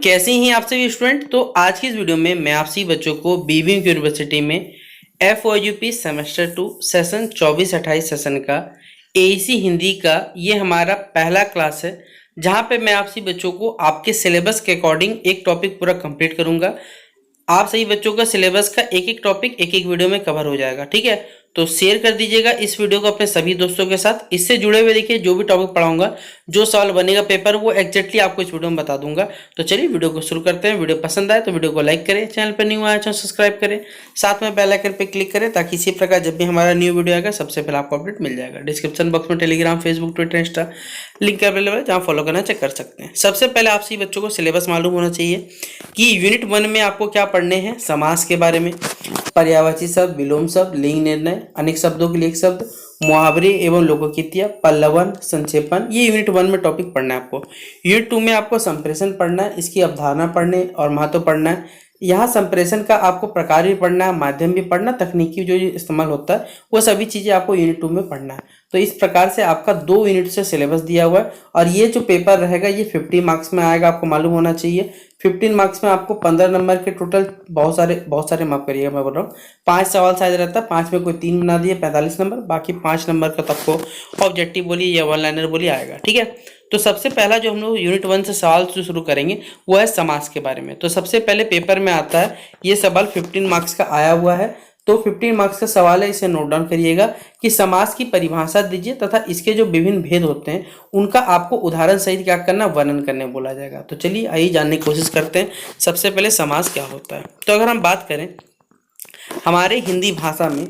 कैसे हैं आप सभी स्टूडेंट। तो आज की इस वीडियो में मैं आप सभी बच्चों को बीबीएम यूनिवर्सिटी में FOUP सेमेस्टर 2 सेशन 24-28 सेशन का AEC हिंदी का ये हमारा पहला क्लास है, जहां पे मैं आप सभी बच्चों को आपके सिलेबस के अकॉर्डिंग एक टॉपिक पूरा कंप्लीट करूंगा। आप सभी बच्चों का सिलेबस का एक एक टॉपिक एक एक वीडियो में कवर हो जाएगा। ठीक है, तो शेयर कर दीजिएगा इस वीडियो को अपने सभी दोस्तों के साथ। इससे जुड़े हुए देखिए जो भी टॉपिक पढ़ाऊंगा, जो सवाल बनेगा पेपर, वो एग्जैक्टली आपको इस वीडियो में बता दूंगा। तो चलिए वीडियो को शुरू करते हैं। वीडियो पसंद आए तो वीडियो को लाइक करें, चैनल पर न्यू आया चैनल सब्सक्राइब करें, साथ में बेल आइकन पर क्लिक करें ताकि इसी प्रकार जब भी हमारा न्यू वीडियो आएगा सबसे पहले आपको अपडेट मिल जाएगा। डिस्क्रिप्शन बॉक्स में Telegram, Facebook, Twitter, Insta link available है, जहाँ फॉलो करना चेक कर सकते हैं। सबसे पहले आप सभी बच्चों को सिलेबस मालूम होना चाहिए कि यूनिट 1 में आपको क्या पढ़ने हैं। समास के बारे में, पर्यायवाची शब्द, विलोम शब्द, लिंग निर्णय, अनेक शब्दों के लिए एक शब्द, मुहावरे एवं लोकोक्तियां, पल्लवन, संक्षेपण, ये यूनिट 1 में टॉपिक पढ़ना है आपको। यूनिट 2 में आपको संप्रेषण पढ़ना है, इसकी अवधारणा पढ़ने और महत्व पढ़ना है। यहाँ संप्रेषण का आपको प्रकार भी पढ़ना है, माध्यम भी पढ़ना, तकनीकी जो इस्तेमाल होता है वो सभी चीजें आपको यूनिट 2 में पढ़ना है। तो इस प्रकार से आपका 2 यूनिट से सिलेबस दिया हुआ है और ये जो पेपर रहेगा ये 50 मार्क्स में आएगा, आपको मालूम होना चाहिए। 15 मार्क्स में आपको 15 नंबर के टोटल बहुत सारे माफ करिएगा, मैं बोल रहा हूँ 5 सवाल शायद रहता है, 5 में कोई 3 बना दिए 45 नंबर, बाकी 5 नंबर का तो आपको ऑब्जेक्टिव बोलिए या वन लाइनर बोलिए आएगा। ठीक है, तो सबसे पहला जो हम लोग यूनिट 1 से सवाल जो शुरू करेंगे वो है समास के बारे में। तो सबसे पहले पेपर में आता है ये सवाल 15 मार्क्स का आया हुआ है। तो 15 मार्क्स का सवाल है, इसे नोट डाउन करिएगा कि समास की परिभाषा दीजिए तथा इसके जो विभिन्न भेद होते हैं उनका आपको उदाहरण सहित क्या करना, वर्णन करने बोला जाएगा। तो चलिए आइए जानने की कोशिश करते हैं सबसे पहले समास क्या होता है। तो अगर हम बात करें हमारे हिंदी भाषा में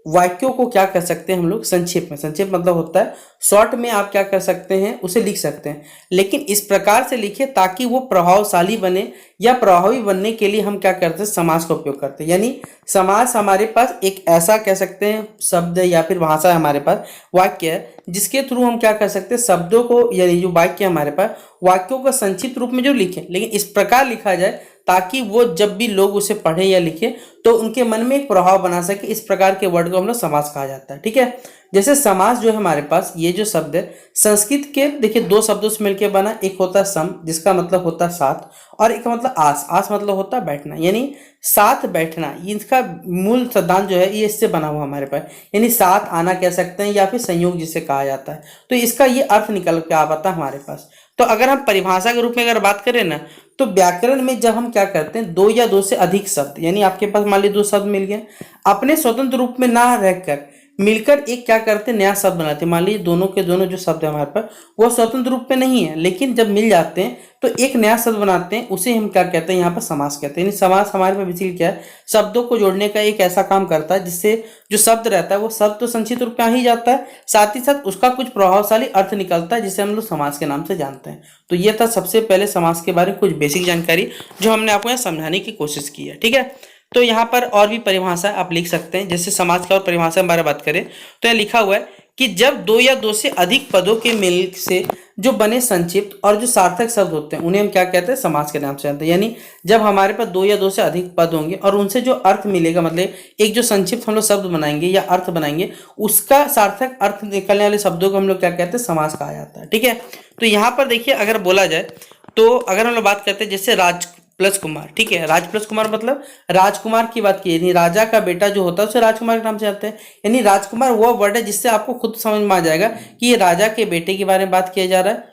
वाक्यों को क्या कर सकते हैं हम लोग, संक्षेप में। संक्षेप मतलब होता है शॉर्ट में आप क्या कर सकते हैं, उसे लिख सकते हैं, लेकिन इस प्रकार से लिखिए ताकि वो प्रभावशाली बने या प्रभावी बनने के लिए हम क्या करते हैं, समास का उपयोग करते हैं। यानी समास हमारे पास एक ऐसा कह सकते हैं शब्द या फिर भाषा है, हमारे पास वाक्य है जिसके थ्रू हम क्या कर सकते हैं, शब्दों को यानी जो वाक्य है हमारे पास, वाक्यों को संक्षिप्त रूप में जो लिखें, लेकिन इस प्रकार लिखा जाए ताकि वो जब भी लोग उसे पढ़े या लिखे तो उनके मन में एक प्रभाव बना सके। इस प्रकार के वर्ड को हम लोग समास कहा जाता है। ठीक है, जैसे समास जो है हमारे पास, ये जो शब्द है संस्कृत के देखिए 2 शब्दों से मिलकर बना, एक होता है सम जिसका मतलब होता है साथ, और एक मतलब आस। आस मतलब होता है बैठना, यानी साथ बैठना। इसका मूल सिद्धांत जो है ये इससे बना हुआ हमारे पास, यानी साथ आना कह सकते हैं या फिर संयोग जिसे कहा जाता है। तो इसका ये अर्थ निकल के आ पाता है हमारे पास। तो अगर हम परिभाषा के रूप में अगर बात करें ना, तो व्याकरण में जब हम क्या करते हैं, 2 या 2 से अधिक शब्द, यानी आपके पास मान लीजिए 2 शब्द मिल गए, अपने स्वतंत्र रूप में ना रहकर मिलकर एक क्या करते हैं, नया शब्द बनाते हैं। मान लीजिए दोनों के दोनों जो शब्द है हमारे पास वो स्वतंत्र रूप में नहीं है, लेकिन जब मिल जाते हैं तो एक नया शब्द बनाते हैं, उसे हम क्या कहते हैं, यहाँ पर समास कहते हैं। यानी समास हमारे पास बेसिकली क्या है, शब्दों को जोड़ने का एक ऐसा काम करता है जिससे जो शब्द रहता है वो शब्द तो संक्षिप्त रूप में आ ही जाता है, साथ ही साथ उसका कुछ प्रभावशाली अर्थ निकलता है जिसे हम लोग समास के नाम से जानते हैं। तो ये था सबसे पहले समास के बारे में कुछ बेसिक जानकारी जो हमने आपको यहाँ समझाने की कोशिश की है। ठीक है, तो यहाँ पर और भी परिभाषा आप लिख सकते हैं। जैसे समास का और परिभाषा के बारे में बात करें तो यहाँ लिखा हुआ है कि जब 2 या 2 से अधिक पदों के मेल से जो बने संक्षिप्त और जो सार्थक शब्द होते हैं उन्हें हम क्या कहते हैं, समास के नाम से जानते हैं। यानी जब हमारे पास 2 या 2 से अधिक पद होंगे और उनसे जो अर्थ मिलेगा, मतलब एक जो संक्षिप्त हम लोग शब्द बनाएंगे या अर्थ बनाएंगे, उसका सार्थक अर्थ निकलने वाले शब्दों को हम लोग क्या कहते हैं, समास कहा जाता है। ठीक है, तो यहाँ पर देखिए अगर बोला जाए तो अगर हम लोग बात करते हैं जैसे राज प्लस कुमार, ठीक है, राज प्लस कुमार मतलब राजकुमार की बात की, यानी राजा का बेटा जो होता है उसे राजकुमार के नाम से जानते हैं। यानी राजकुमार वो वर्ड है जिससे आपको खुद समझ में आ जाएगा कि ये राजा के बेटे के बारे में बात किया जा रहा है,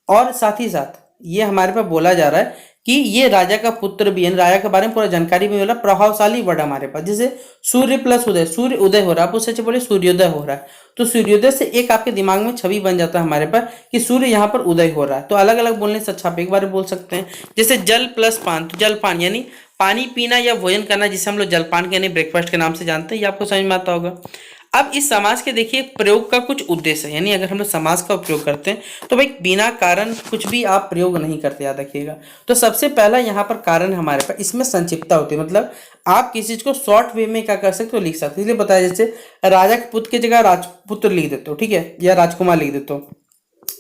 और साथ ही साथ ये हमारे पास बोला जा रहा है कि ये राजा का पुत्र भी है, राजा के बारे में पूरा जानकारी भी मिला। प्रभावशाली वर्ड हमारे पास, जैसे सूर्य प्लस उदय, सूर्य उदय हो रहा है, आप उससे बोले सूर्योदय हो रहा है, तो सूर्योदय से एक आपके दिमाग में छवि बन जाता है हमारे पास कि सूर्य यहाँ पर उदय हो रहा है। तो अलग अलग बोलने से अच्छा आप एक बार बोल सकते हैं। जैसे जल प्लस पान, तो जलपान यानी पानी पीना या भोजन करना, जिसे हम लोग जलपान के यानी ब्रेकफास्ट के नाम से जानते हैं। ये आपको समझ में आता होगा। अब इस समास के देखिए प्रयोग का कुछ उद्देश्य है, यानी अगर हम लोग समास का उपयोग करते हैं तो भाई बिना कारण कुछ भी आप प्रयोग नहीं करते, याद रखिएगा। तो सबसे पहला यहाँ पर कारण हमारे पास, इसमें संक्षिप्तता होती है, मतलब आप किसी चीज को शॉर्ट वे में क्या कर सकते हो, लिख सकते हो। इसलिए बताया जैसे राजा के पुत्र की जगह राजपुत्र लिख देते हो, ठीक है, या राजकुमार लिख देते हो।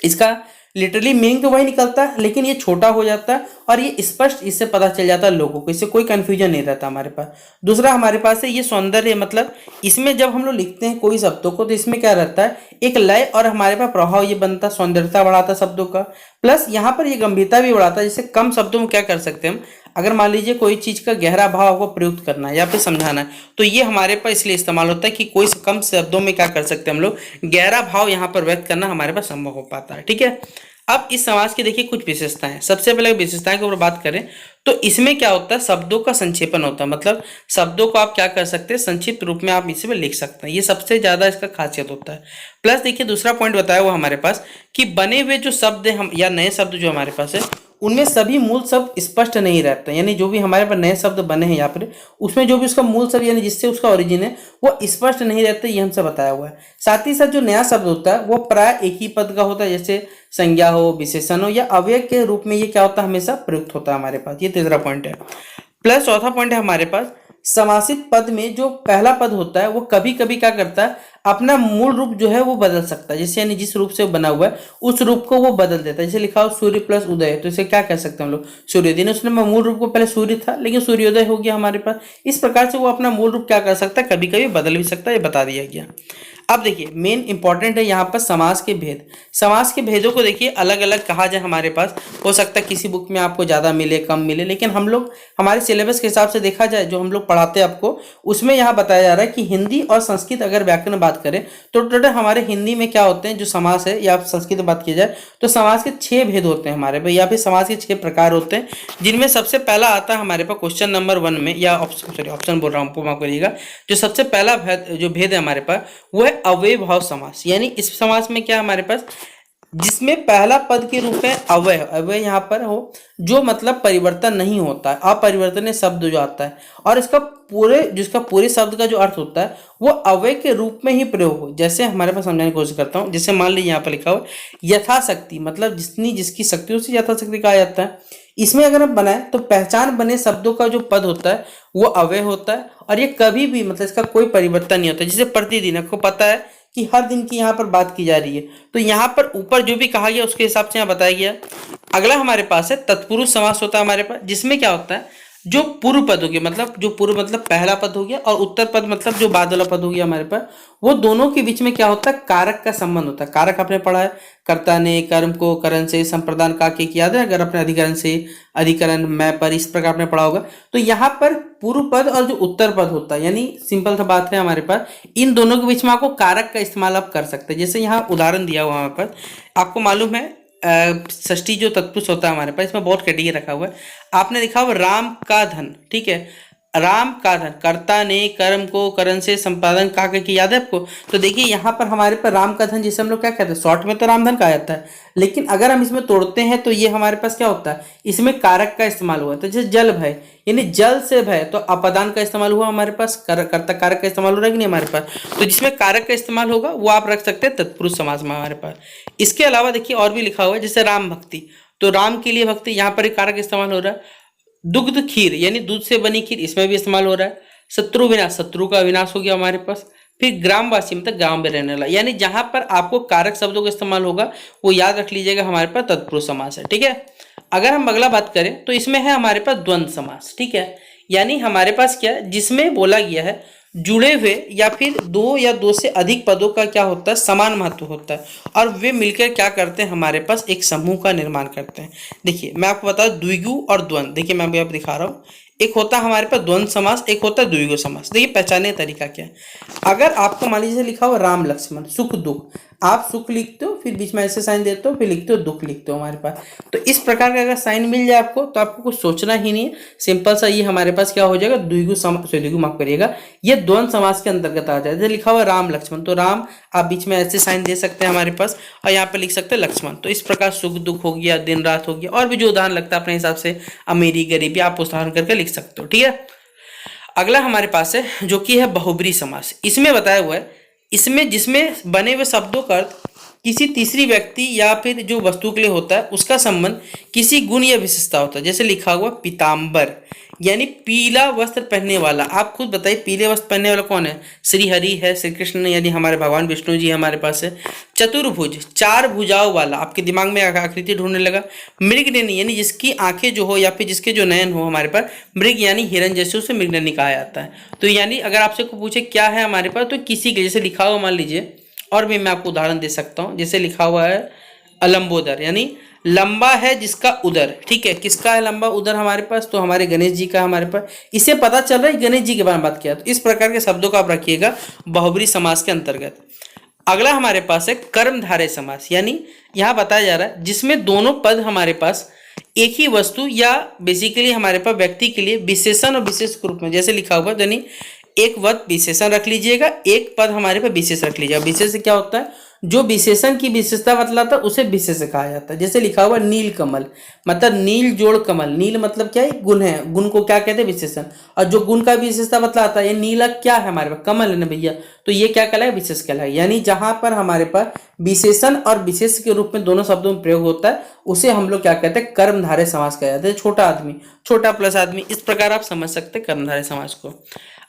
इसका लिटरली मीनिंग तो वही निकलता है, लेकिन ये छोटा हो जाता है और ये स्पष्ट इससे पता चल जाता है लोगों को, इससे कोई कंफ्यूजन नहीं रहता हमारे पास। दूसरा हमारे पास है ये सौंदर्य, मतलब इसमें जब हम लोग लिखते हैं कोई शब्दों को तो इसमें क्या रहता है, एक लय और हमारे पास प्रभाव ये बनता है, सौंदर्यता बढ़ाता शब्दों का, प्लस यहाँ पर ये गंभीरता भी बढ़ाता है। जैसे कम शब्दों में क्या कर सकते हैं हम, अगर मान लीजिए कोई चीज का गहरा भाव आपको प्रयुक्त करना है या फिर समझाना है, तो ये हमारे पास इसलिए इस्तेमाल होता है कि कोई कम शब्दों में क्या कर सकते हैं हम लोग, गहरा भाव यहाँ पर व्यक्त करना हमारे पास संभव हो पाता है। ठीक है, अब इस समाज की देखिए कुछ विशेषताएं। सबसे पहले विशेषताएं के ऊपर बात करें तो इसमें क्या होता है, शब्दों का संक्षेपण होता है, मतलब शब्दों को आप क्या कर सकते हैं, संक्षिप्त रूप में आप इसमें लिख सकते हैं, ये सबसे ज्यादा इसका खासियत होता है। प्लस देखिए दूसरा पॉइंट बताया हुआ हमारे पास कि बने हुए जो शब्द हम या नए शब्द जो हमारे पास है उनमें सभी मूल शब्द स्पष्ट नहीं रहते, यानी जो भी हमारे पास नए शब्द बने हैं यहाँ पर उसमें जो भी उसका मूल शब्द यानी जिससे उसका ओरिजिन है वो स्पष्ट नहीं रहते, ये हमसे बताया हुआ है। साथ ही साथ जो नया शब्द होता है वो प्राय एक ही पद का होता है, जैसे संज्ञा हो, विशेषण हो या अव्यय के रूप में ये क्या होता है, हमेशा प्रयुक्त होता है हमारे पास। ये तीसरा पॉइंट है। प्लस चौथा पॉइंट है हमारे पास, समासित पद में जो पहला पद होता है वो कभी कभी क्या करता है, अपना मूल रूप जो है वो बदल सकता है, जैसे यानी जिस रूप से वो बना हुआ है उस रूप को वो बदल देता है। जैसे लिखा हो सूर्य प्लस उदय, तो इसे क्या कह सकते हैं हम लोग, सूर्योदय। उसने मूल रूप को पहले सूर्य था लेकिन सूर्योदय हो गया हमारे पास। इस प्रकार से वो अपना मूल रूप क्या कर सकता है, कभी कभी बदल भी सकता है, ये बता दिया गया। अब देखिए मेन इंपॉर्टेंट है यहाँ पर समास के भेद। समास के भेदों को देखिए अलग अलग कहा जाए हमारे पास, हो सकता है किसी बुक में आपको ज़्यादा मिले कम मिले, लेकिन हम लोग हमारे सिलेबस के हिसाब से देखा जाए जो हम लोग पढ़ाते हैं आपको, उसमें यहाँ बताया जा रहा है कि हिंदी और संस्कृत अगर व्याकरण बात करें तो टोटल हमारे हिंदी में क्या होते हैं जो समास है, या संस्कृत में बात की जाए तो समास के 6 भेद होते हैं हमारे पास, या फिर समास के 6 प्रकार होते हैं, जिनमें सबसे पहला आता है हमारे पास क्वेश्चन नंबर 1 में, या ऑप्शन बोल रहा हूँ आपको, माफ करिएगा। जो सबसे पहला जो भेद है हमारे पास वो है अव्यय भाव समास, यानी इस समास में क्या हमारे पास, जिसमें पहला पद के रूप में अव्यय अव्यय यहाँ पर हो, जो मतलब परिवर्तन नहीं होता है, अपरिवर्तनीय शब्द जो आता है और इसका जिसका पूरे शब्द का जो अर्थ होता है वो अव्यय के रूप में ही प्रयोग हो। जैसे हमारे पास समझाने की कोशिश करता हूँ, जैसे मान लीजिए यहाँ पर लिखा हो यथाशक्ति, मतलब जितनी जिसकी शक्ति उसे यथाशक्ति कहा जाता है। इसमें अगर हम बनाए तो पहचान बने शब्दों का जो पद होता है वो अव्यय होता है और ये कभी भी मतलब इसका कोई परिवर्तन नहीं होता। जैसे प्रतिदिन, आपको पता है कि हर दिन की यहाँ पर बात की जा रही है, तो यहाँ पर ऊपर जो भी कहा गया उसके हिसाब से यहाँ बताया गया। अगला हमारे पास है तत्पुरुष समास होता है हमारे पास, जिसमें क्या होता है, जो पूर्व पद हो गया, मतलब जो पूर्व मतलब पहला पद हो गया और उत्तर पद मतलब जो बाद वाला पद हो गया हमारे पास, वो दोनों के बीच में क्या होता है, कारक का संबंध होता है। कारक आपने पढ़ा है, कर्ता ने कर्म को करण से संप्रदान का के याद है, अगर अपने अधिकरण से अधिकरण मैं पर, इस प्रकार आपने पढ़ा होगा। तो यहाँ पर पूर्व पद और जो उत्तर पद होता है, यानी सिंपल सा बात है हमारे पास, इन दोनों के बीच में आपको कारक का इस्तेमाल आप कर सकते हैं। जैसे यहाँ उदाहरण दिया हुआ हमारे पास, आपको मालूम है षष्ठी जो तत्पुरुष होता है हमारे पास, इसमें बहुत कैटेगरी रखा हुआ है। आपने लिखा हुआ राम का धन, ठीक है, राम का धन, कर्ता ने कर्म को करण से संपादन का की याद है आपको। तो देखिए यहाँ पर हमारे पर राम का धन, जिसे हम लोग क्या कहते हैं, शॉर्ट में तो रामधन कहा जाता है, लेकिन अगर हम इसमें तोड़ते हैं तो ये हमारे पास क्या होता है, इसमें कारक का इस्तेमाल हुआ है। तो जैसे जल भय, यानी जल से भय, तो अपदान का इस्तेमाल हुआ हमारे पास, कर्ता कारक का इस्तेमाल हो रहा है कि नहीं हमारे पास। तो जिसमें कारक का इस्तेमाल होगा वो आप रख सकते हैं तत्पुरुष समास में हमारे पास। इसके अलावा देखिए और भी लिखा हुआ है, जैसे राम भक्ति, तो राम के लिए भक्ति, यहाँ पर एक कारक इस्तेमाल हो रहा है। दुग्ध खीर, यानी दूध से बनी खीर, इसमें भी इस्तेमाल हो रहा है। शत्रु विनाश, शत्रु का विनाश हो गया हमारे पास। फिर ग्रामवासी, मतलब गांव में रहने वाला, यानी जहां पर आपको कारक शब्दों का इस्तेमाल होगा वो याद रख लीजिएगा, हमारे पास तत्पुरुष समास है। ठीक है, अगर हम अगला बात करें तो इसमें है हमारे पास द्वंद्व समास। ठीक है, यानी हमारे पास क्या है, जिसमें बोला गया है जुड़े हुए या फिर दो या दो से अधिक पदों का क्या होता है, समान महत्व होता है और वे मिलकर क्या करते हैं, हमारे पास एक समूह का निर्माण करते हैं। देखिए मैं आपको बता दूं, द्विगु और द्वंद्व, देखिए मैं अभी आप दिखा रहा हूँ, एक होता है हमारे पास द्वंद्व समास, एक होता है द्विगु समास। देखिए पहचानने का तरीका क्या है, अगर आपको मान लीजिए लिखा हो राम लक्ष्मण सुख दुख, आप सुख लिखते हो फिर बीच में ऐसे साइन देते हो फिर लिखते हो दुख लिखते हो हमारे पास, तो इस प्रकार का अगर साइन मिल जाए आपको तो आपको कुछ सोचना ही नहीं है, सिंपल सा ये हमारे पास क्या हो जाएगा, द्विगु समास, द्विगु माफ करिएगा, ये द्वंद्व समास के अंतर्गत आ जाए। जैसे लिखा हुआ राम लक्ष्मण, तो राम आप बीच में ऐसे साइन दे सकते हैं हमारे पास और यहाँ पे लिख सकते हैं लक्ष्मण। तो इस प्रकार सुख दुख हो गया, दिन रात हो गया, और भी जो उदाहरण लगता है अपने हिसाब से, अमीरी गरीबी, आप उदाहरण करके लिख सकते हो। ठीक है, अगला हमारे पास है जो कि है बहुब्री समास। इसमें बताया हुआ है, इसमें जिसमें बने हुए शब्दों का अर्थ किसी तीसरी व्यक्ति या फिर जो वस्तु के लिए होता है उसका संबंध किसी गुण या विशेषता होता है। जैसे लिखा हुआ पीताम्बर, यानी पीला वस्त्र पहनने वाला। आप खुद बताइए पीले वस्त्र पहनने वाला कौन है? श्री हरि है, श्री कृष्ण यानी हमारे भगवान विष्णु जी हमारे पास है। चतुर्भुज, चार भुजाओं वाला, आपके दिमाग में आकृति ढूंढने लगा। मृगनयनी यानी जिसकी आंखें जो हो या फिर जिसके जो नयन हो हमारे पास, मृग यानी हिरन, जैसे उसे मृगनयनी कहा जाता है। तो यानी अगर आपसे को पूछे क्या है हमारे पास, तो किसी के जैसे लिखा हुआ मान लीजिए, और भी मैं आपको उदाहरण दे सकता हूँ, जैसे लिखा हुआ है अलंबोदर यानी लंबा है जिसका उदर। ठीक है, किसका है लंबा उदर हमारे पास? तो हमारे गणेश जी का हमारे पास। इससे पता चल रहा है गणेश जी के बारे में बात किया। तो इस प्रकार के शब्दों को आप रखिएगा बहुब्री समास के अंतर्गत। अगला हमारे पास है कर्मधारय समास, यानी यहाँ बताया जा रहा है जिसमें दोनों पद हमारे पास एक ही वस्तु या बेसिकली हमारे पास व्यक्ति के लिए विशेषण और विशेष के रूप में, जैसे लिखा हुआ यानी एक पद विशेषण रख लीजिएगा, एक पद हमारे पास विशेष रख लीजिएगा। विशेष क्या होता है? जो विशेषण की विशेषता बतलाता है उसे विशेष कहा जाता है। जैसे लिखा हुआ नील कमल, मतलब नील जोड़ कमल। नील मतलब क्या है? गुण है, गुण को क्या कहते हैं? विशेषण। और जो गुण का विशेषता बतलाता है, ये नीला क्या है हमारे पास? कमल है ना भैया, तो ये क्या कहलाएगा? विशेष कहलाएगा। यानी जहां पर हमारे पास विशेषण और विशेष के रूप में दोनों शब्दों में प्रयोग होता है उसे हम लोग क्या कहते हैं? कर्मधारय समास कहा जाता है। छोटा आदमी, छोटा प्लस आदमी, इस प्रकार आप समझ सकते हैं कर्मधारय समास को।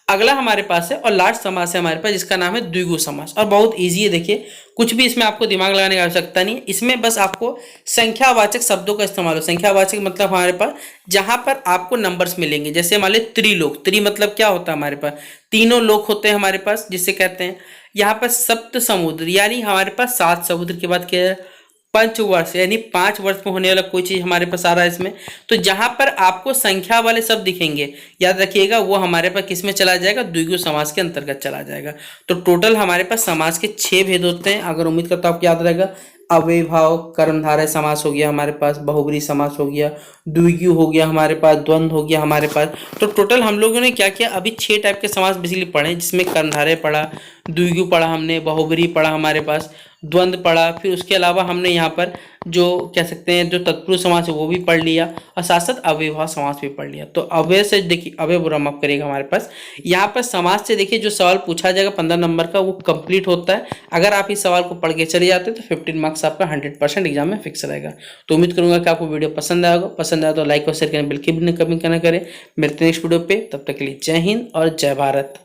अगला हमारे पास है और लास्ट समास है हमारे पास, जिसका नाम है द्विगु समास। और बहुत इजी है, देखिए कुछ भी इसमें आपको दिमाग लगाने की आवश्यकता नहीं है। इसमें बस आपको संख्यावाचक शब्दों का इस्तेमाल हो। संख्यावाचक मतलब हमारे पास जहां पर आपको नंबर्स मिलेंगे, जैसे मान लीजिए त्रिलोक। त्रि मतलब क्या होता है हमारे पास? तीनों लोक होते हैं हमारे पास, जिसे कहते हैं। यहाँ पर सप्त समुद्र यानी हमारे पास 7 समुद्र की बात किया जाए। पंचवर्ष यानी 5 वर्ष में होने वाला कोई चीज हमारे पास आ रहा है इसमें। तो जहां पर आपको संख्या वाले शब्द दिखेंगे, याद रखिएगा वो हमारे पास किस में चला जाएगा? द्विगु समास के अंतर्गत चला जाएगा। तो टोटल हमारे पास समास के 6 भेद होते हैं। अगर उम्मीद करता हूं आपको याद रहेगा। अव्ययभाव, कर्मधारय समास हो गया हमारे पास, बहुब्री समास हो गया, द्विगु हो गया हमारे पास, द्वंद्व हो गया हमारे पास। तो टोटल हम लोगों ने क्या किया? अभी 6 टाइप के समास बेसिकली पढ़े, जिसमें कर्मधारय पढ़ा, द्विगु पढ़ा हमने, बहुब्री पढ़ा हमारे पास, द्वंद्व पढ़ा, फिर उसके अलावा हमने यहाँ पर जो कह सकते हैं जो तत्पुरुष समास है वो भी पढ़ लिया, और साथ साथ अव्ययभाव समास भी पढ़ लिया। तो अव्यय से देखिए, अव्यय बुरा माफ करेगा हमारे पास। यहाँ पर समास से देखिए जो सवाल पूछा जाएगा 15 नंबर का, वो कंप्लीट होता है। अगर आप इस सवाल को पढ़ के चले जाते हैं तो 15 मार्क्स आपका 100% एग्जाम में फिक्स रहेगा। तो उम्मीद करूंगा कि आपको वीडियो पसंद आएगा। पसंद आया तो लाइक और शेयर करें, बिल्कुल भी कमेंट करना करें। मिलते हैं नेक्स्ट वीडियो पे, तब तक के लिए जय हिंद और जय भारत।